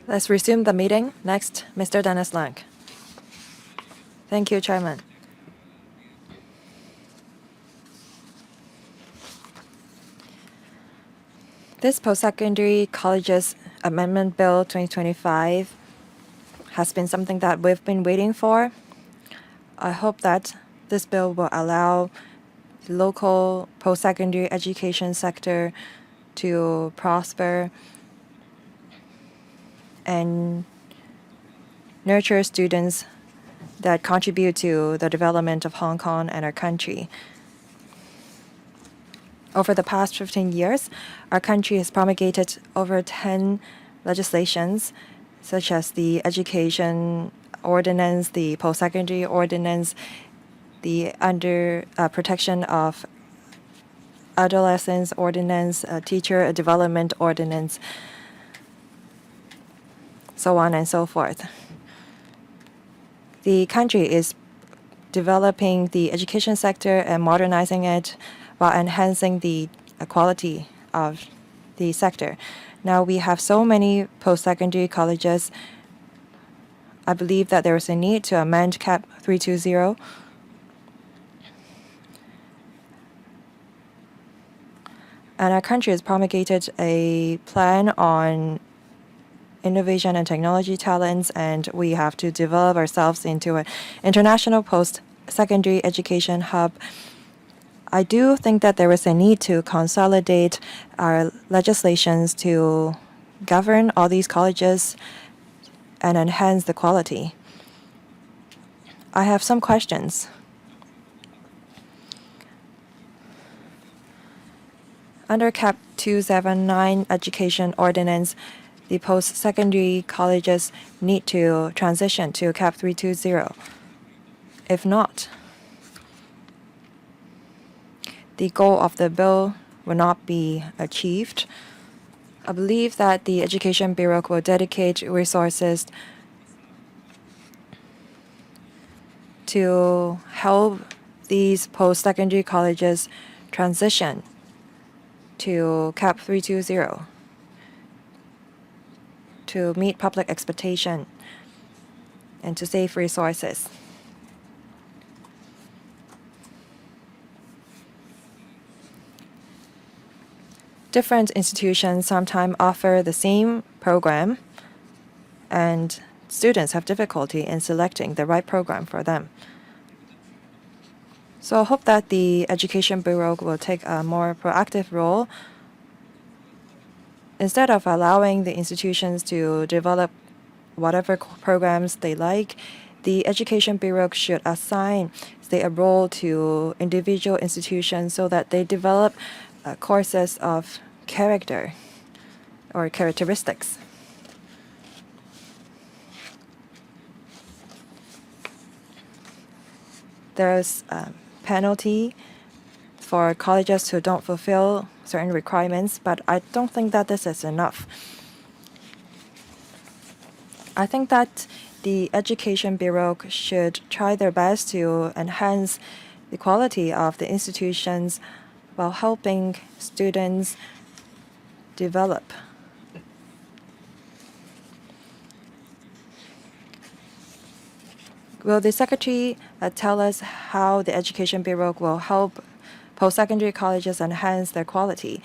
Let's resume the meeting. Next, Mr. Dennis Lang. Thank you, Chairman. This Post-Secondary Colleges Amendment Bill 2025 has been something that we've been waiting for. I hope that this bill will allow the local post-secondary education sector to prosper and nurture students that contribute to the development of Hong Kong and our country. Over the past 15 years, our country has promulgated over 10 legislations, such as the Education Ordinance, the Post-Secondary Ordinance, the Protection of Adolescents Ordinance, Teacher Development Ordinance, so on and so forth. The country is developing the education sector and modernizing it while enhancing the quality of the sector. Now we have so many post-secondary colleges. I believe that there is a need to amend CAP 320. And our country has promulgated a plan on innovation and technology talents, and we have to develop ourselves into an international post-secondary education hub. I do think that there is a need to consolidate our legislations to govern all these colleges and enhance the quality. I have some questions. Under CAP 279 Education Ordinance, the post-secondary colleges need to transition to CAP 320. If not, the goal of the bill will not be achieved. I believe that the Education Bureau will dedicate resources to help these post-secondary colleges transition to CAP 320 to meet public expectation and to save resources. Different institutions sometimes offer the same program, and students have difficulty in selecting the right program for them. So I hope that the Education Bureau will take a more proactive role. Instead of allowing the institutions to develop whatever programs they like, the Education Bureau should assign a role to individual institutions so that they develop courses of character or characteristics. There's a penalty for colleges who don't fulfill certain requirements, but I don't think that this is enough. I think that the Education Bureau should try their best to enhance the quality of the institutions while helping students develop. Will the Secretary tell us how the Education Bureau will help post-secondary colleges enhance their quality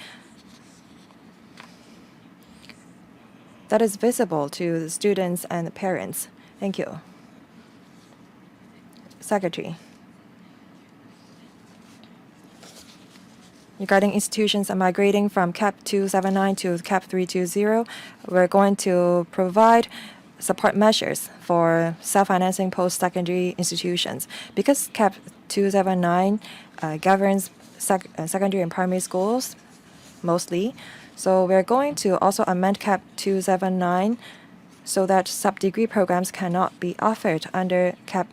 that is visible to the students and the parents? Thank you. Secretary. Regarding institutions migrating from CAP 279 to CAP 320, we're going to provide support measures for self-financing post-secondary institutions. Because CAP 279 governs secondary and primary schools mostly, so we're going to also amend CAP 279 so that sub-degree programs cannot be offered under CAP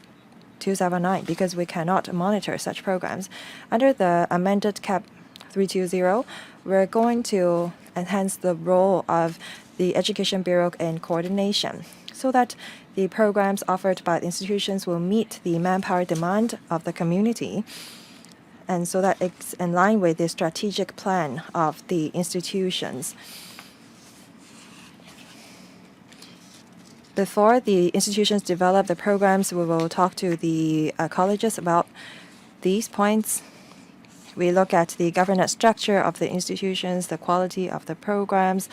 279 because we cannot monitor such programs. Under the amended CAP 320, we're going to enhance the role of the Education Bureau in coordination so that the programs offered by the institutions will meet the manpower demand of the community, and so that it's in line with the strategic plan of the institutions. before the institutions develop the programs, we will talk to the colleges about these points. We look at the governance structure of the institutions, the quality of the programs,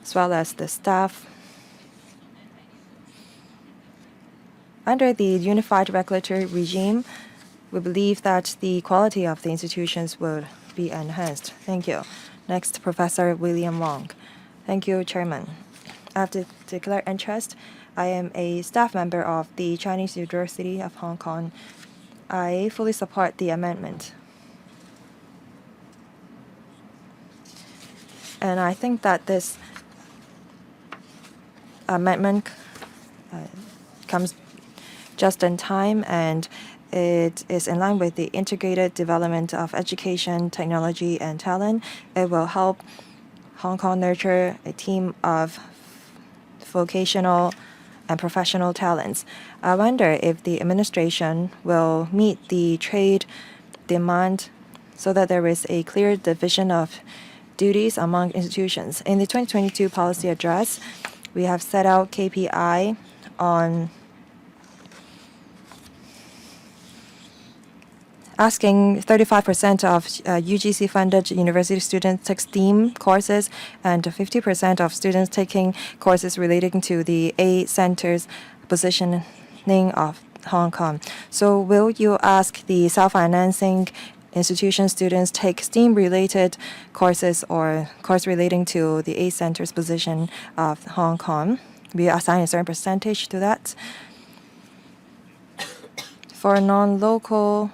as well as the staff. Under the unified regulatory regime, we believe that the quality of the institutions will be enhanced. Thank you. Next, Professor William Wong. Thank you, Chairman. I have to declare interest. I am a staff member of the Chinese University of Hong Kong. I fully support the amendment. And I think that this amendment comes just in time, and it is in line with the integrated development of education, technology, and talent. It will help Hong Kong nurture a team of vocational and professional talents. I wonder if the administration will meet the trade demand so that there is a clear division of duties among institutions. In the 2022 policy address, we have set out KPI on asking 35% of UGC-funded university students take STEAM courses and 50% of students taking courses relating to the A centers positioning of Hong Kong. So will you ask the self-financing institution students take STEAM-related courses or course relating to the A centers position of Hong Kong? We assign a certain percentage to that. For non-local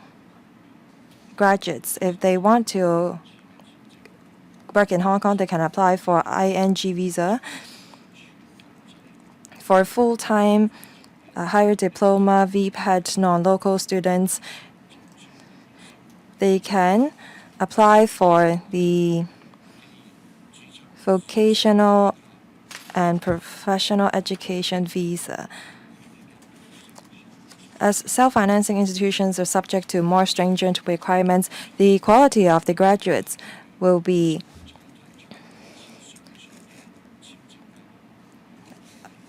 graduates, if they want to work in Hong Kong, they can apply for ING visa. For full-time higher diploma VPAD non-local students, they can apply for the vocational and professional education visa. As self-financing institutions are subject to more stringent requirements, the quality of the graduates will be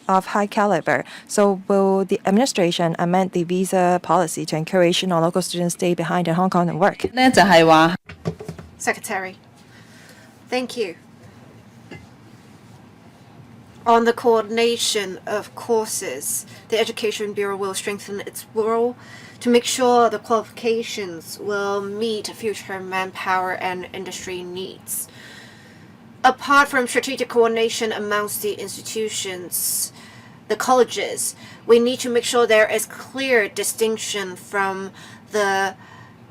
of high caliber. So will the administration amend the visa policy to encourage non-local students stay behind in Hong Kong and work? Secretary, thank you. On the coordination of courses, the Education Bureau will strengthen its role to make sure the qualifications will meet future manpower and industry needs. Apart from strategic coordination amongst the institutions, the colleges, we need to make sure there is clear distinction from the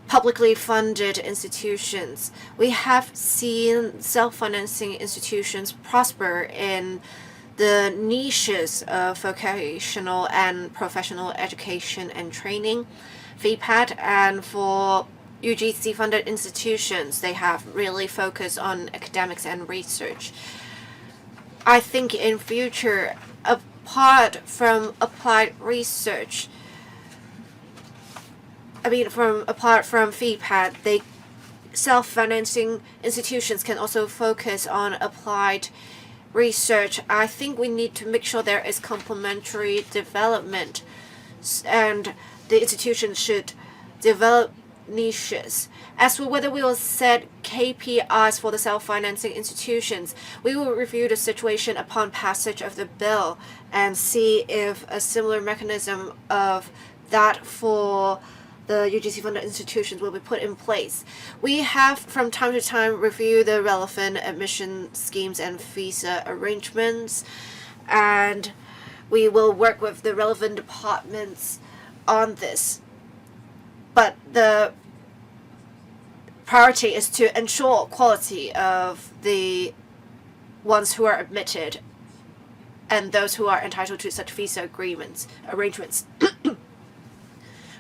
publicly funded institutions. We have seen self-financing institutions prosper in the niches of vocational and professional education and training, VPAD, and for UGC-funded institutions, they have really focused on academics and research. I think in future, apart from applied research, apart from VPAD, self-financing institutions can also focus on applied research. I think we need to make sure there is complementary development, and the institution should develop niches. As for whether we will set KPIs for the self-financing institutions, we will review the situation upon passage of the bill and see if a similar mechanism of that for the UGC-funded institutions will be put in place. We have, from time to time, reviewed the relevant admission schemes and visa arrangements, and we will work with the relevant departments on this. But the priority is to ensure quality of the ones who are admitted and those who are entitled to such visa arrangements.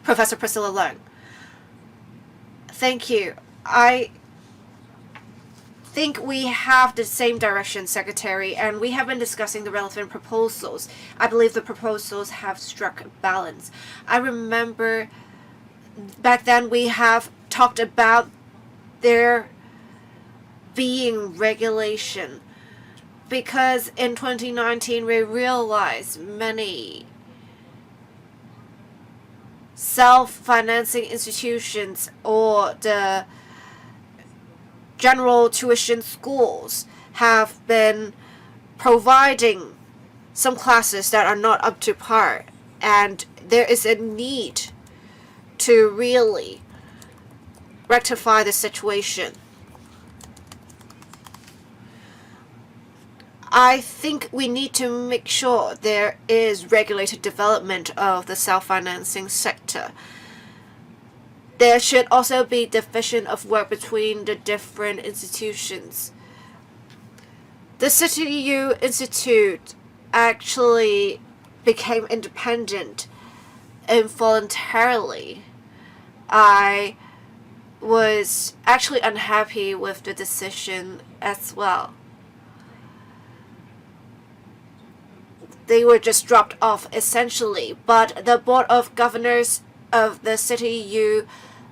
Professor Priscilla Leung. Thank you. I think we have the same direction, Secretary, and we have been discussing the relevant proposals. I believe the proposals have struck a balance. I remember back then we have talked about there being regulation because in 2019 we realized many self-financing institutions or the general tuition schools have been providing some classes that are not up to par, and there is a need to really rectify the situation. I think we need to make sure there is regulated development of the self-financing sector. There should also be division of work between the different institutions. The CityU Institute actually became independent involuntarily. I was actually unhappy with the decision as well. They were just dropped off essentially, but the Board of Governors of the CityU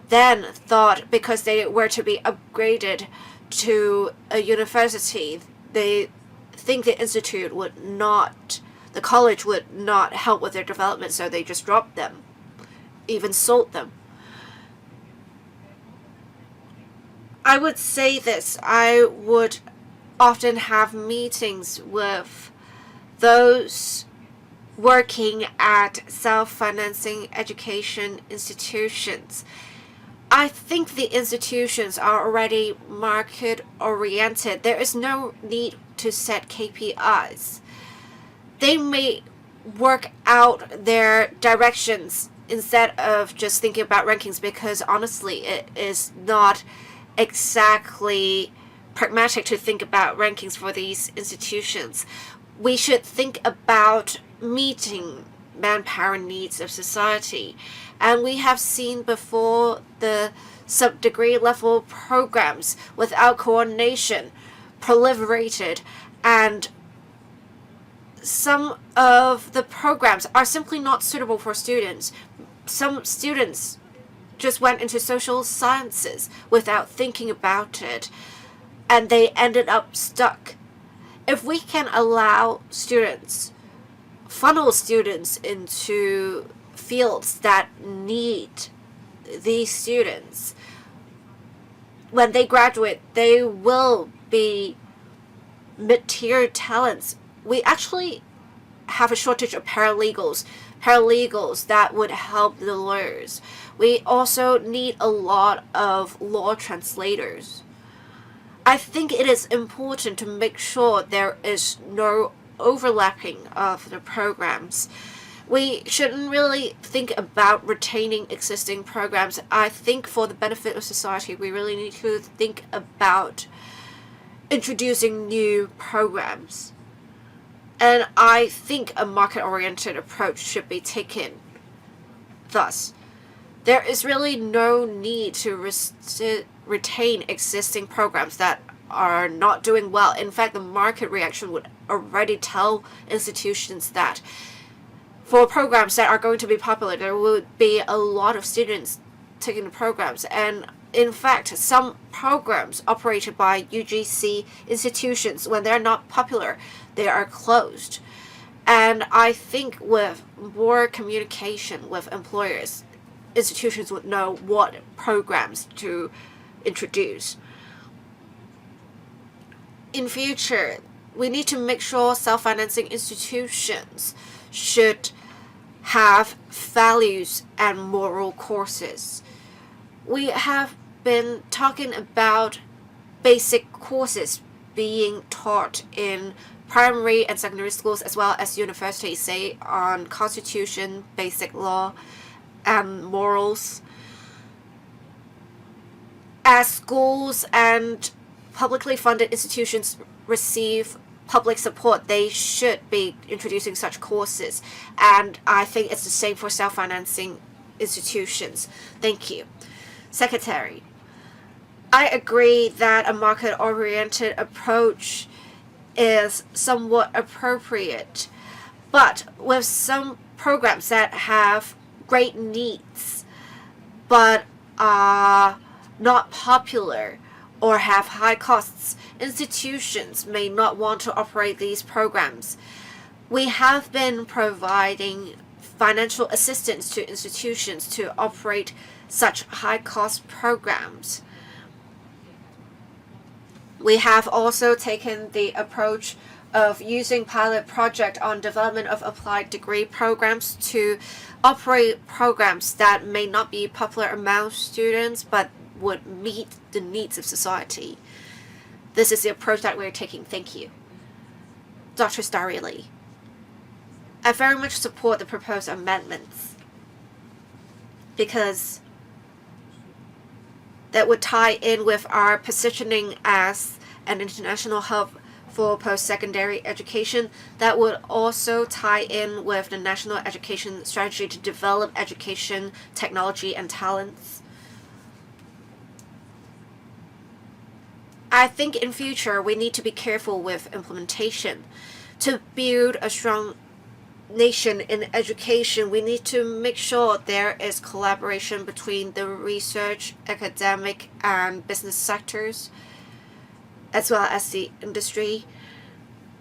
then thought because they were to be upgraded to a university, they think the institute would not, the college would not help with their development, so they just dropped them, even sold them. I would say this, I would often have meetings with those working at self-financing education institutions. I think the institutions are already market-oriented. There is no need to set KPIs. They may work out their directions instead of just thinking about rankings, because honestly, it is not exactly pragmatic to think about rankings for these institutions. We should think about meeting manpower needs of society. And we have seen before the sub-degree level programs without coordination proliferated, and some of the programs are simply not suitable for students. Some students just went into social sciences without thinking about it, and they ended up stuck. If we can allow students, funnel students into fields that need these students, when they graduate, they will be mid-tier talents. We actually have a shortage of paralegals that would help the lawyers. We also need a lot of law translators. I think it is important to make sure there is no overlapping of the programs. We shouldn't really think about retaining existing programs. I think for the benefit of society, we really need to think about introducing new programs. And I think a market-oriented approach should be taken. Thus, there is really no need to retain existing programs that are not doing well. In fact, the market reaction would already tell institutions that for programs that are going to be popular, there would be a lot of students taking the programs. And in fact, some programs operated by UGC institutions, when they're not popular, they are closed. And I think with more communication with employers, institutions would know what programs to introduce. In future, we need to make sure self-financing institutions should have values and moral courses. We have been talking about basic courses being taught in primary and secondary schools as well as universities, say on constitution, basic law, and morals. As schools and publicly funded institutions receive public support, they should be introducing such courses. And I think it's the same for self-financing institutions. Thank you. Secretary, I agree that a market-oriented approach is somewhat appropriate, but with some programs that have great needs but are not popular, or have high costs, institutions may not want to operate these programs. We have been providing financial assistance to institutions to operate such high-cost programs. We have also taken the approach of using pilot project on development of applied degree programs to operate programs that may not be popular among students but would meet the needs of society. This is the approach that we're taking. Thank you. Dr. Starry Lee. I very much support the proposed amendments because that would tie in with our positioning as an international hub for post-secondary education. That would also tie in with the national education strategy to develop education, technology, and talents. I think in future we need to be careful with implementation. To build a strong nation in education, we need to make sure there is collaboration between the research, academic, and business sectors, as well as the industry.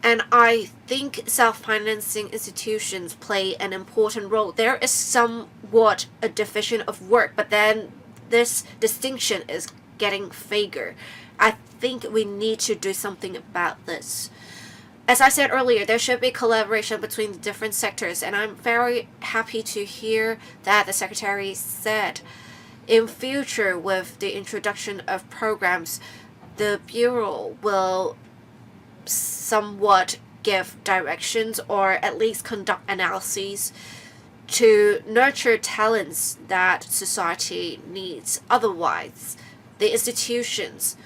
And I think self-financing institutions play an important role. There is somewhat a division of work, but then this distinction is getting vaguer. I think we need to do something about this. As I said earlier, there should be collaboration between the different sectors, and I'm very happy to hear that the Secretary said in future with the introduction of programs, the Bureau will somewhat give directions or at least conduct analyses to nurture talents that society needs. Otherwise, the institutions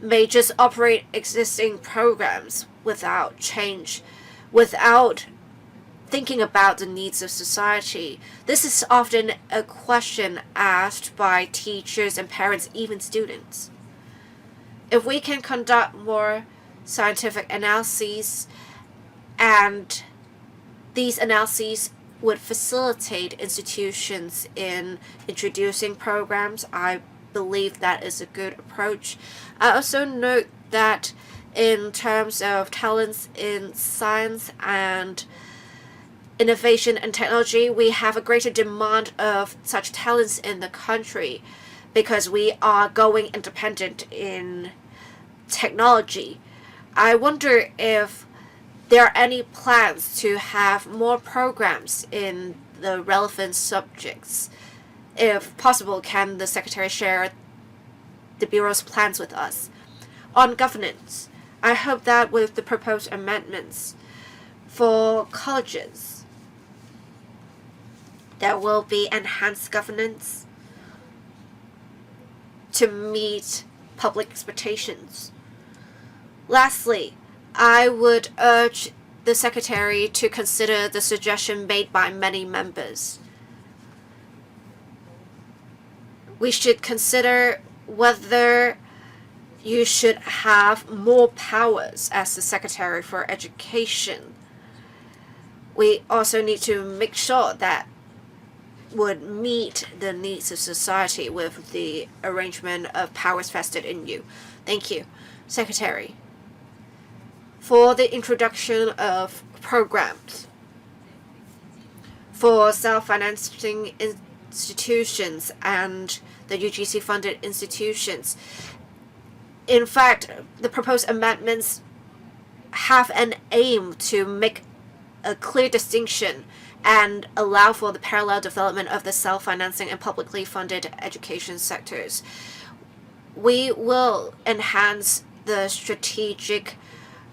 may just operate existing programs without change, without thinking about the needs of society. This is often a question asked by teachers and parents, even students. If we can conduct more scientific analyses, and these analyses would facilitate institutions in introducing programs, I believe that is a good approach. I also note that in terms of talents in science and innovation and technology, we have a greater demand of such talents in the country because we are going independent in technology. I wonder if there are any plans to have more programs in the relevant subjects. If possible, can the Secretary share the Bureau's plans with us? On governance, I hope that with the proposed amendments for colleges, there will be enhanced governance to meet public expectations. Lastly, I would urge the Secretary to consider the suggestion made by many members. We should consider whether you should have more powers as the Secretary for Education. We also need to make sure that would meet the needs of society with the arrangement of powers vested in you. Thank you, Secretary. For the introduction of programs for self-financing institutions and the UGC-funded institutions. In fact, the proposed amendments have an aim to make a clear distinction and allow for the parallel development of the self-financing and publicly funded education sectors. We will enhance the strategic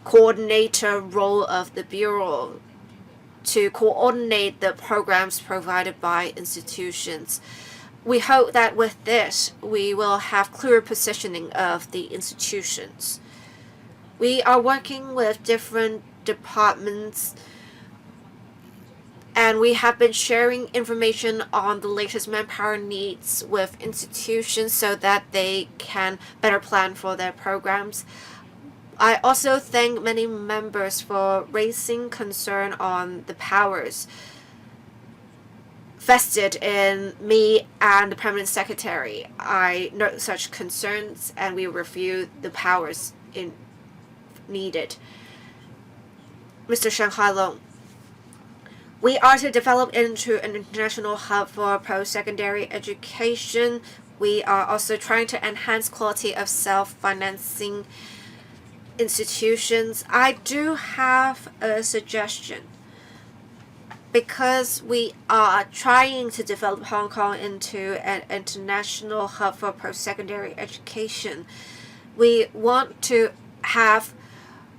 coordinator role of the Bureau to coordinate the programs provided by institutions. We hope that with this, we will have clearer positioning of the institutions. We are working with different departments, and we have been sharing information on the latest manpower needs with institutions so that they can better plan for their programs. I also thank many members for raising concern on the powers vested in me and the Permanent Secretary. I note such concerns and we review the powers needed. Mr. Shen Hailong, we are to develop into an international hub for post-secondary education. We are also trying to enhance quality of self-financing institutions. I do have a suggestion. Because we are trying to develop Hong Kong into an international hub for post-secondary education, we want to have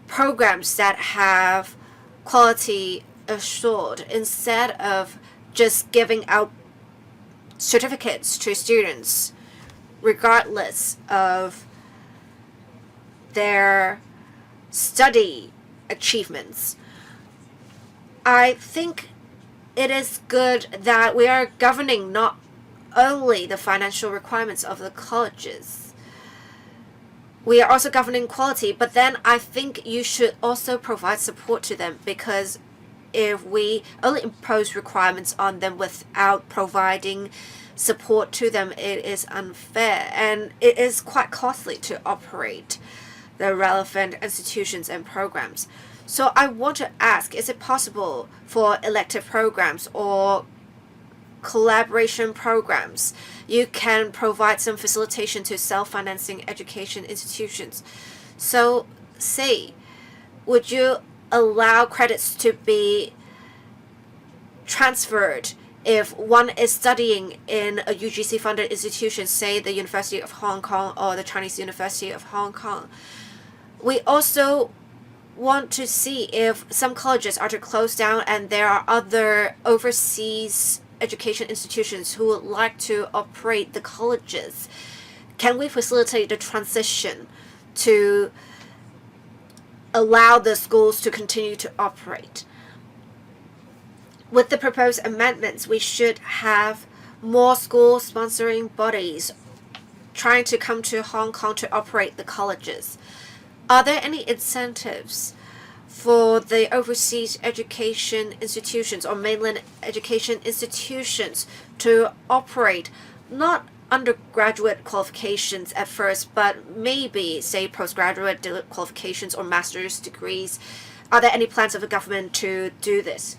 programs that have quality assured instead of just giving out certificates to students regardless of their study achievements. I think it is good that we are governing not only the financial requirements of the colleges, we are also governing quality, but then I think you should also provide support to them, because if we only impose requirements on them without providing support to them, it is unfair and it is quite costly to operate the relevant institutions and programs. So I want to ask, is it possible for elective programs or collaboration programs, you can provide some facilitation to self-financing education institutions? So say, would you allow credits to be transferred if one is studying in a UGC-funded institution, say the University of Hong Kong or the Chinese University of Hong Kong? We also want to see if some colleges are to close down and there are other overseas education institutions who would like to operate the colleges. Can we facilitate the transition to allow the schools to continue to operate? With the proposed amendments, we should have more school sponsoring bodies trying to come to Hong Kong to operate the colleges. Are there any incentives for the overseas education institutions or mainland education institutions to operate not undergraduate qualifications at first, but maybe, say, postgraduate qualifications or master's degrees? Are there any plans of the government to do this?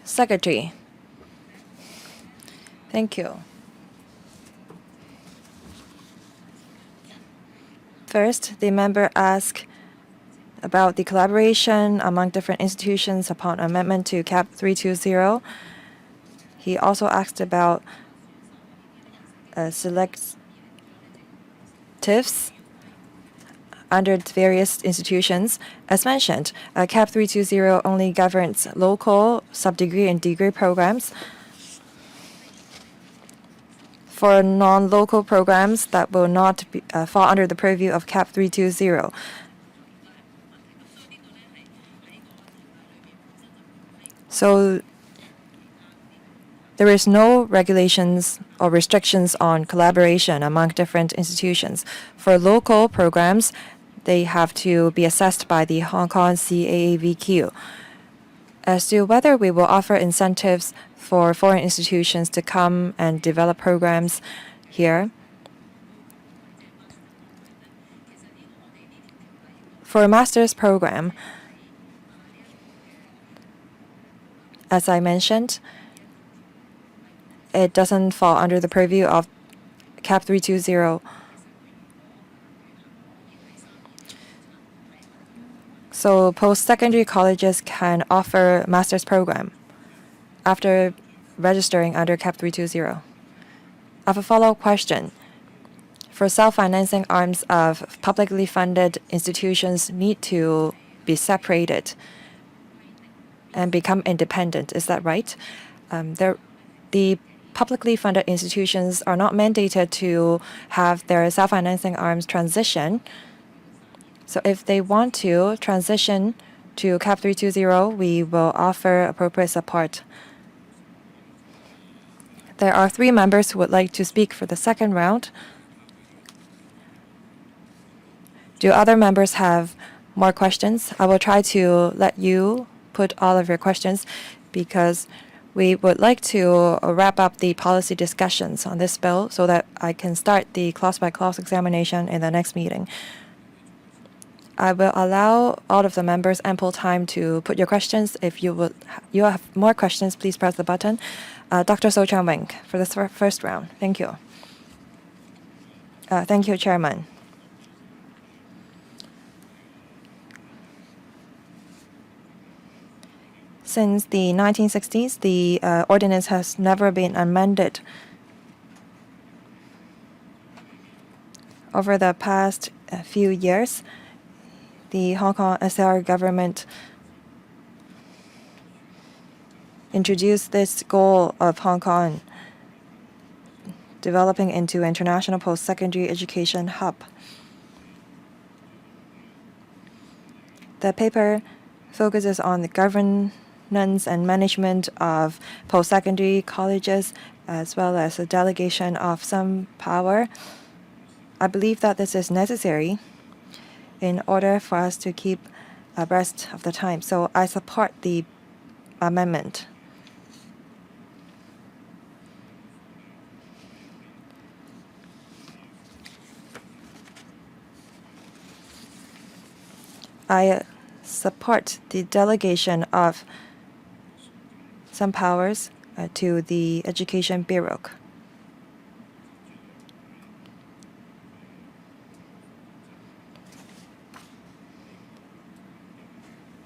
Secretary. Thank you. First, the member asked about the collaboration among different institutions upon amendment to CAP 320. He also asked about selectives under various institutions. As mentioned, CAP 320 only governs local, sub-degree, and degree programs. For non-local programs that will not fall under the purview of CAP 320. So there is no regulations or restrictions on collaboration among different institutions. For local programs, they have to be assessed by the Hong Kong CAAVQ. As to whether we will offer incentives for foreign institutions to come and develop programs here, for a master's program, as I mentioned, it doesn't fall under the purview of CAP 320. So post-secondary colleges can offer master's program after registering under CAP 320. I have a follow-up question. For self-financing arms of publicly funded institutions need to be separated and become independent. Is that right? The publicly funded institutions are not mandated to have their self-financing arms transition. So if they want to transition to CAP 320, we will offer appropriate support. There are 3 members who would like to speak for the second round. Do other members have more questions? I will try to let you put all of your questions because we would like to wrap up the policy discussions on this bill so that I can start the clause-by-clause examination in the next meeting. I will allow all of the members ample time to put your questions. If you have more questions, please press the button. Dr. So Chan-Wing for the first round. Thank you. Thank you, Chairman. Since the 1960s, the ordinance has never been amended. Over the past few years, the Hong Kong SAR government introduced this goal of Hong Kong developing into international post-secondary education hub. The paper focuses on the governance and management of post-secondary colleges, as well as the delegation of some power. I believe that this is necessary in order for us to keep abreast of the time. So I support the amendment. I support the delegation of some powers to the Education Bureau.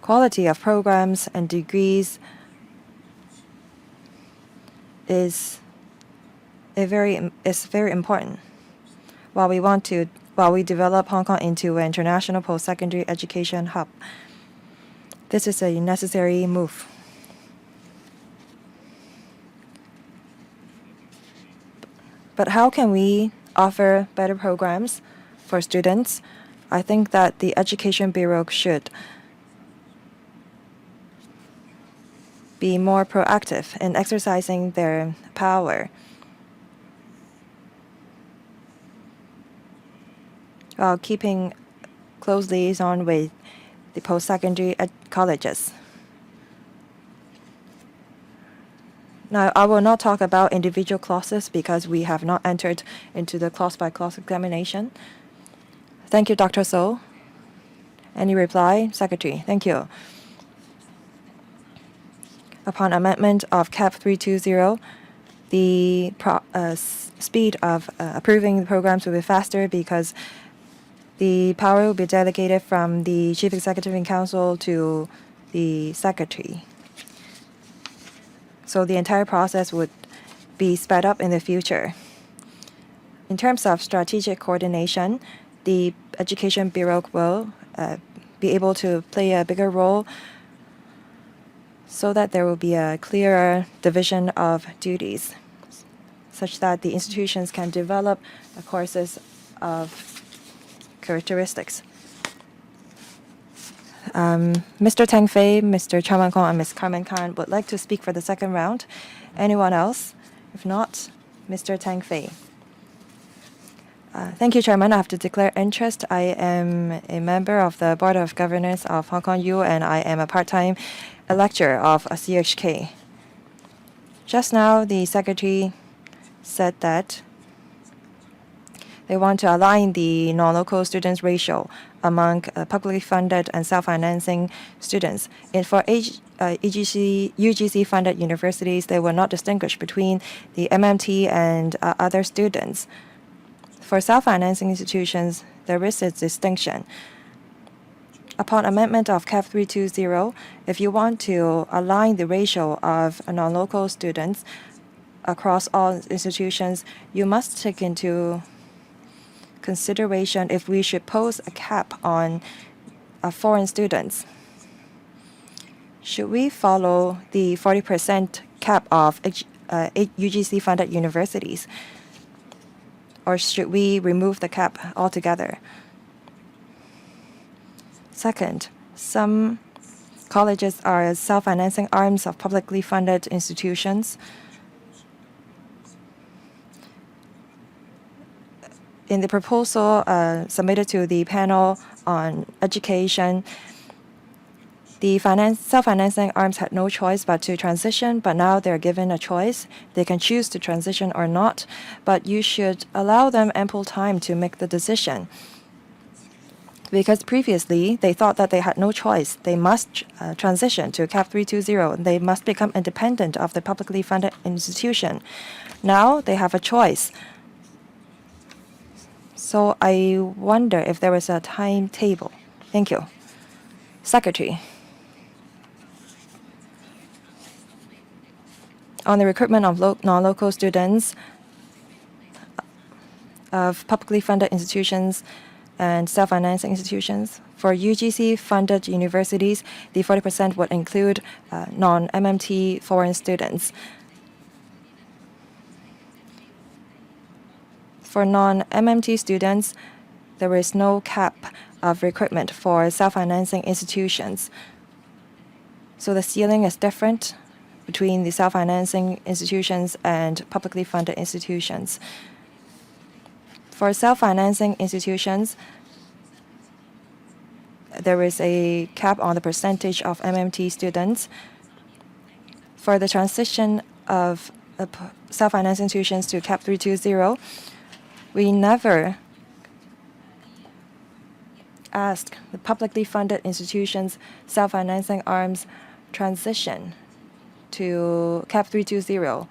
Quality of programs and degrees is very important. While we develop Hong Kong into an international post-secondary education hub, this is a necessary move. But how can we offer better programs for students? I think that the Education Bureau should be more proactive in exercising their power while keeping close liaison with the post-secondary colleges. Now, I will not talk about individual clauses because we have not entered into the clause-by-clause examination. Thank you, Dr. So. Any reply? Secretary, thank you. Upon amendment of CAP 320, the speed of approving the programs will be faster because the power will be delegated from the Chief Executive Council to the Secretary. So the entire process would be sped up in the future. In terms of strategic coordination, the Education Bureau will be able to play a bigger role so that there will be a clearer division of duties, such that the institutions can develop courses of characteristics. Mr. Tang Fei, Mr. Chan Wan Kong, and Ms. Carmen Khan would like to speak for the second round. Anyone else? If not, Mr. Tang Fei. Thank you, Chairman. I have to declare interest. I am a member of the Board of Governors of Hong Kong U, and I am a part-time lecturer of CHK. Just now, the Secretary said that they want to align the non-local students ratio among publicly funded and self-financing students. And for UGC-funded universities, they will not distinguish between the MMT and other students. For self-financing institutions, there is a distinction. Upon amendment of CAP 320, if you want to align the ratio of non-local students across all institutions, you must take into consideration if we should pose a cap on foreign students. Should we follow the 40% cap of UGC-funded universities? Or should we remove the cap altogether? Second, some colleges are self-financing arms of publicly funded institutions. In the proposal submitted to the panel on education, The self-financing arms had no choice but to transition, but now they're given a choice. They can choose to transition or not, but you should allow them ample time to make the decision. Because previously, they thought that they had no choice. They must transition to CAP 320. They must become independent of the publicly funded institution. Now they have a choice. So I wonder if there is a timetable. Thank you. Secretary. On the recruitment of non-local students of publicly funded institutions and self-financing institutions. For UGC-funded universities, the 40% would include non-MMT foreign students. For non-MMT students, there is no cap of recruitment for self-financing institutions. So the ceiling is different between the self-financing institutions and publicly funded institutions. For self-financing institutions, there is a cap on the percentage of MMT students. For the transition of self-financing institutions to CAP 320, we never asked the publicly funded institutions' self-financing arms transition to CAP 320.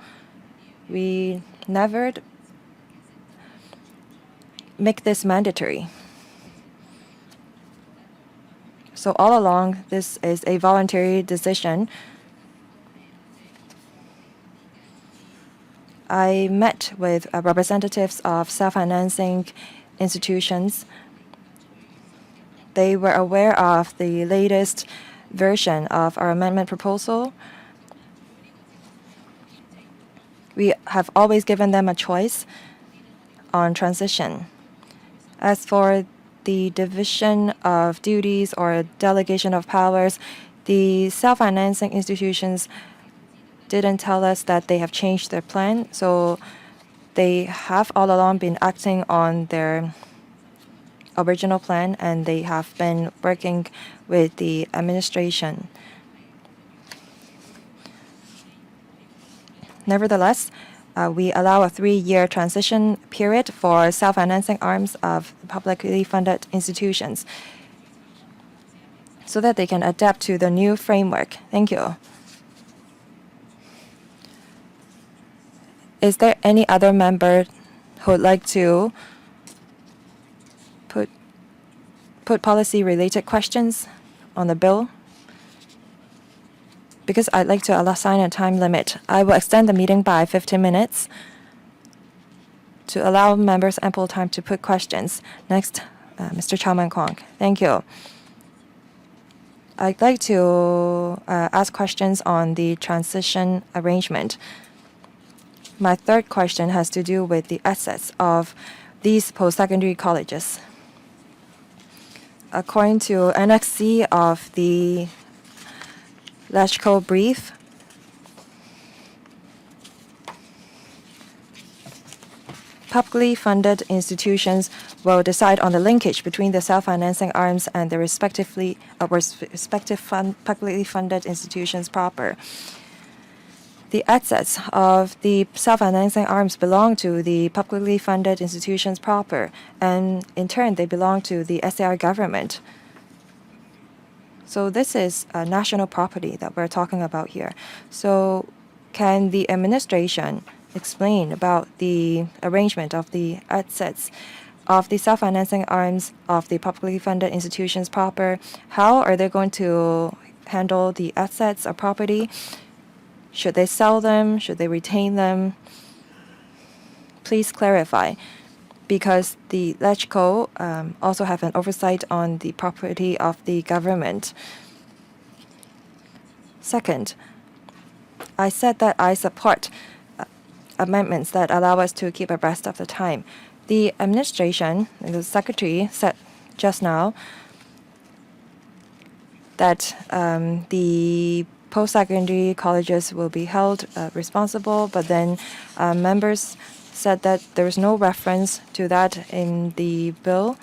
We never make this mandatory. So all along, this is a voluntary decision. I met with representatives of self-financing institutions. They were aware of the latest version of our amendment proposal. We have always given them a choice on transition. As for the division of duties or delegation of powers, the self-financing institutions didn't tell us that they have changed their plan, so they have all along been acting on their original plan, and they have been working with the administration. Nevertheless, we allow a 3-year transition period for self-financing arms of publicly funded institutions so that they can adapt to the new framework. Thank you. Is there any other member who would like to put policy-related questions on the bill? Because I'd like to assign a time limit, I will extend the meeting by 15 minutes to allow members ample time to put questions. Next, Mr. Chao-Man Kwong. Thank you. I'd like to ask questions on the transition arrangement. My third question has to do with the assets of these post-secondary colleges. According to Annex C of the Legislative brief, publicly funded institutions will decide on the linkage between the self-financing arms and the respective publicly funded institutions proper. The assets of the self-financing arms belong to the publicly funded institutions proper, and in turn, they belong to the SAR government. So this is a national property that we're talking about here. So can the administration explain about the arrangement of the assets of the self-financing arms of the publicly funded institutions proper? How are they going to handle the assets or property? Should they sell them? Should they retain them? Please clarify, because the LegCo also have an oversight on the property of the government. Second, I said that I support amendments that allow us to keep abreast of the time. The administration, the secretary, said just now that the post-secondary colleges will be held responsible, but then members said that there is no reference to that in the bill.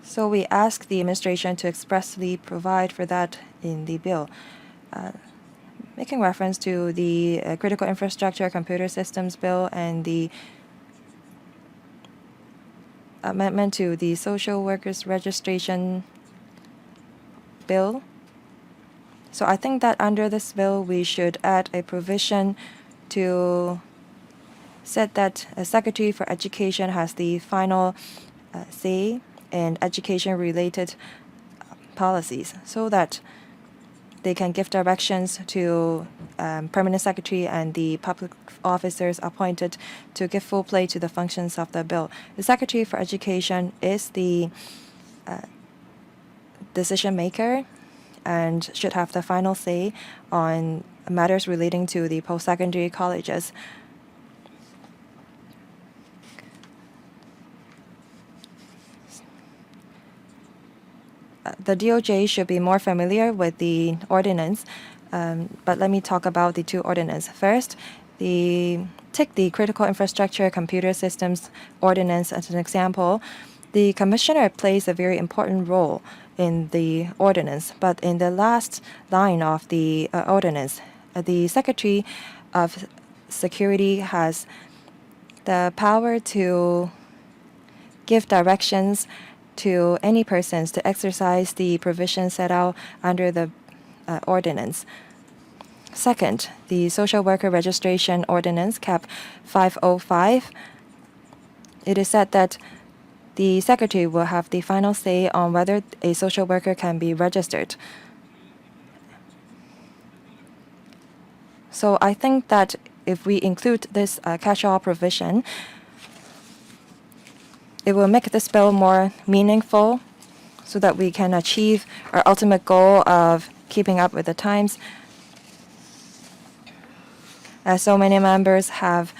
So we ask the administration to expressly provide for that in the bill. Making reference to the Critical Infrastructure Computer Systems Bill and the amendment to the Social Workers Registration Bill. So I think that under this bill, we should add a provision to set that a Secretary for Education has the final say in education-related policies, so that they can give directions to permanent secretary and the public officers appointed to give full play to the functions of the bill. The Secretary for Education is the decision maker and should have the final say on matters relating to the post-secondary colleges. The DOJ should be more familiar with the ordinance, but let me talk about the two ordinances. First, take the Critical Infrastructure Computer Systems Ordinance as an example. The commissioner plays a very important role in the ordinance, but in the last line of the ordinance, the Secretary of Security has the power to give directions to any persons to exercise the provisions set out under the ordinance. Second, the Social Worker Registration Ordinance, Cap 505. It is said that the Secretary will have the final say on whether a social worker can be registered. So I think that if we include this catch-all provision, it will make this bill more meaningful so that we can achieve our ultimate goal of keeping up with the times. As so many members have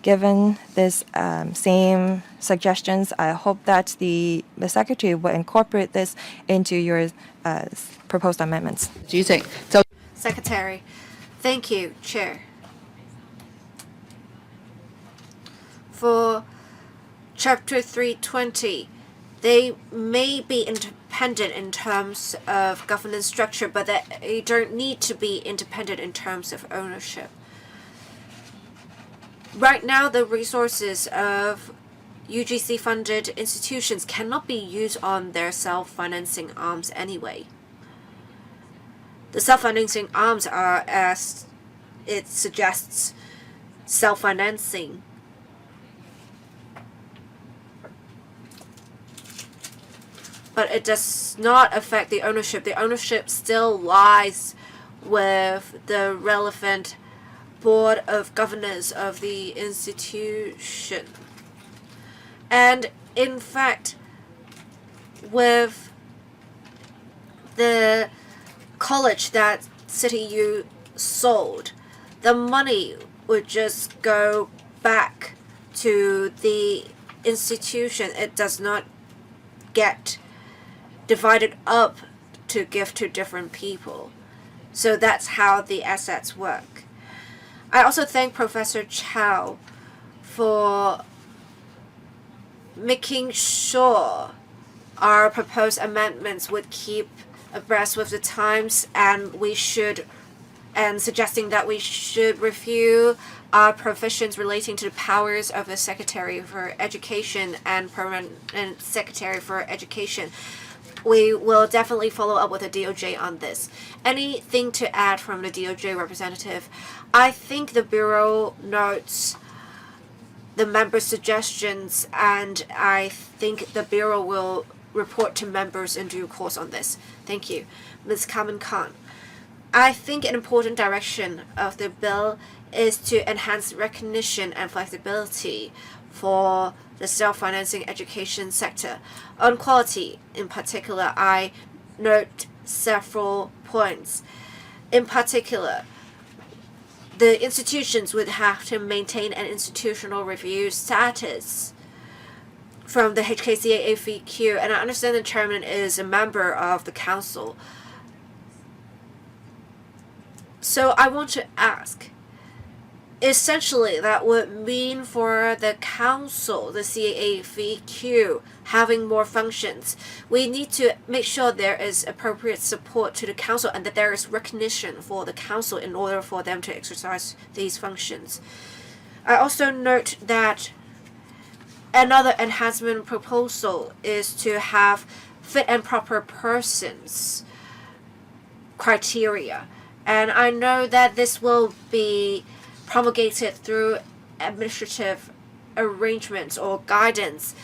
given this same suggestions, I hope that the Secretary will incorporate this into your proposed amendments. Do you think? So, Secretary. Thank you, Chair. For Chapter 320, they may be independent in terms of governance structure, but they don't need to be independent in terms of ownership. Right now, the resources of UGC-funded institutions cannot be used on their self-financing arms anyway. The self-financing arms are, as it suggests, self-financing. But it does not affect the ownership. The ownership still lies with the relevant board of governors of the institution. And in fact, with the college that City U sold, the money would just go back to the institution. It does not get divided up to give to different people. So that's how the assets work. I also thank Professor Chow for making sure our proposed amendments would keep abreast with the times, and suggesting that we should review our provisions relating to the powers of the Secretary for Education and Permanent Secretary for Education. We will definitely follow up with the DOJ on this. Anything to add from the DOJ representative? I think the Bureau notes the members' suggestions, and I think the Bureau will report to members in due course on this. Thank you. Ms. Kamen Khan. I think an important direction of the bill is to enhance recognition and flexibility for the self-financing education sector. On quality, in particular, I note several points. In particular, the institutions would have to maintain an institutional review status from the HKCA AVQ, and I understand the chairman is a member of the council. So I want to ask, essentially, that would mean for the council, the CAAVQ, having more functions. We need to make sure there is appropriate support to the council and that there is recognition for the council in order for them to exercise these functions. I also note that another enhancement proposal is to have fit and proper persons criteria. And I know that this will be promulgated through administrative arrangements or guidance.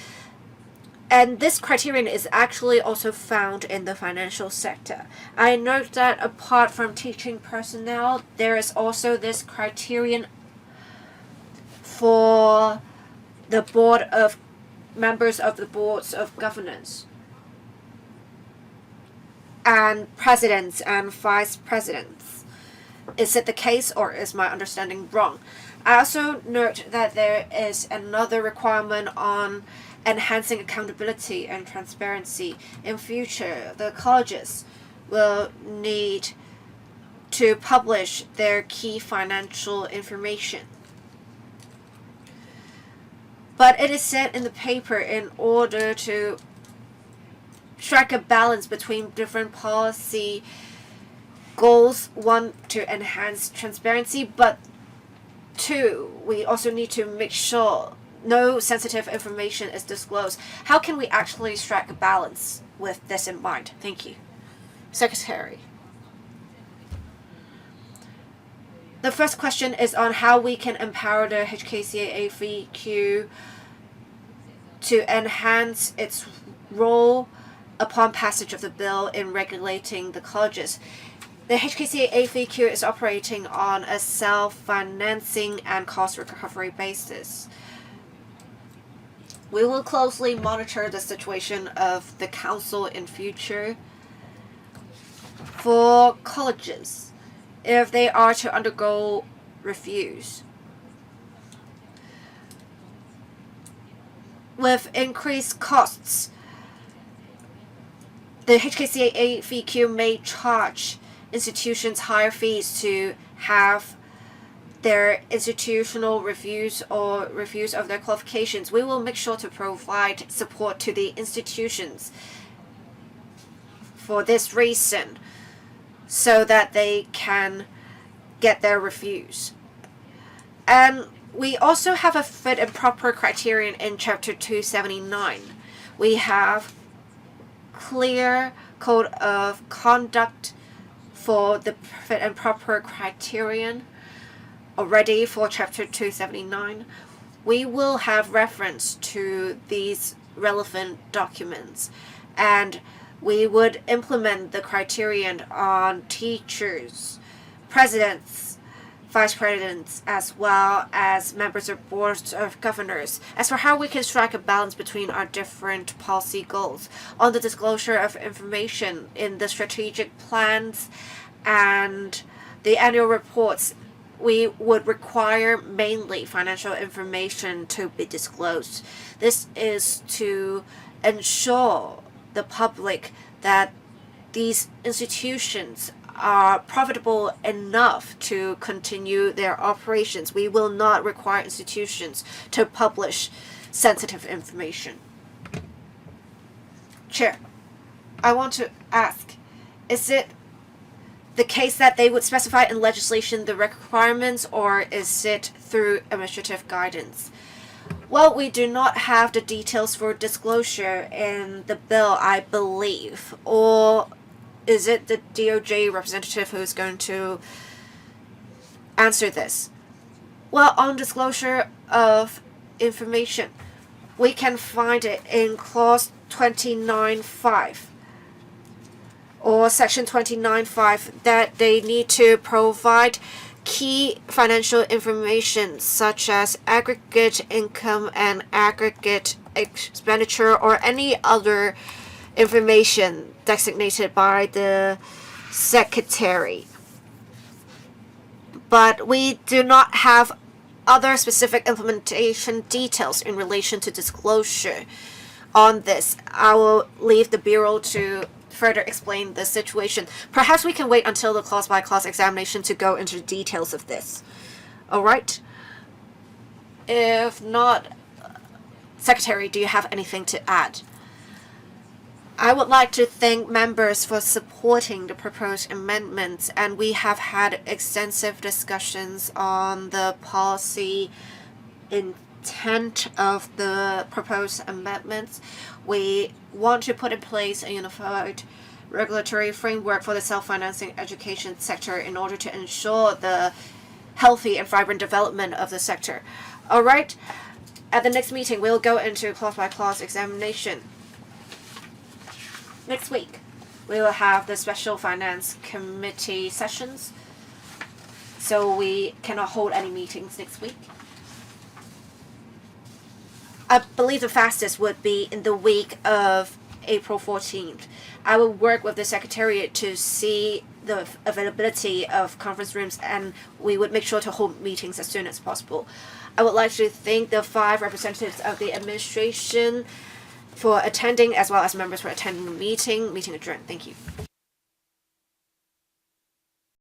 And this criterion is actually also found in the financial sector. I note that apart from teaching personnel, there is also this criterion for the board of members of the boards of governance and presidents and vice presidents. Is it the case, or is my understanding wrong? I also note that there is another requirement on enhancing accountability and transparency. In future, the colleges will need to publish their key financial information. But it is said in the paper in order to strike a balance between different policy goals, one, to enhance transparency, but two, we also need to make sure no sensitive information is disclosed. How can we actually strike a balance with this in mind? Thank you. Secretary. The first question is on how we can empower the HKCAAVQ to enhance its role upon passage of the bill in regulating the colleges. The HKCAAVQ is operating on a self-financing and cost recovery basis. We will closely monitor the situation of the council in future. For colleges, if they are to undergo reviews, with increased costs, the HKCAAVQ may charge institutions higher fees to have their institutional reviews or reviews of their qualifications. We will make sure to provide support to the institutions for this reason so that they can get their reviews. And we also have a fit and proper criterion in Chapter 279. We have clear code of conduct for the fit and proper criterion already for Chapter 279. We will have reference to these relevant documents, and we would implement the criterion on teachers, presidents, vice presidents, as well as members of boards of governors. As for how we can strike a balance between our different policy goals, on the disclosure of information in the strategic plans and the annual reports, we would require mainly financial information to be disclosed. This is to ensure the public that these institutions are profitable enough to continue their operations. We will not require institutions to publish sensitive information. Chair, I want to ask, is it the case that they would specify in legislation the requirements, or is it through administrative guidance? Well, we do not have the details for disclosure in the bill, I believe. Or is it the DOJ representative who is going to answer this? Well, on disclosure of information, we can find it in Clause 29.5 or Section 29.5 that they need to provide key financial information such as aggregate income and aggregate expenditure or any other information designated by the secretary. But we do not have other specific implementation details in relation to disclosure on this. I will leave the Bureau to further explain the situation. Perhaps we can wait until the clause-by-clause examination to go into the details of this. Alright? If not, Secretary, do you have anything to add? I would like to thank members for supporting the proposed amendments, and we have had extensive discussions on the policy intent of the proposed amendments. We want to put in place a unified regulatory framework for the self-financing education sector in order to ensure the healthy and vibrant development of the sector. All right, at the next meeting, we'll go into clause-by-clause examination. Next week, we will have the Special Finance Committee sessions, so we cannot hold any meetings next week. I believe the fastest would be in the week of April 14th. I will work with the Secretariat to see the availability of conference rooms, and we would make sure to hold meetings as soon as possible. I would like to thank the 5 representatives of the administration for attending, as well as members for attending the meeting. Meeting adjourned. Thank you.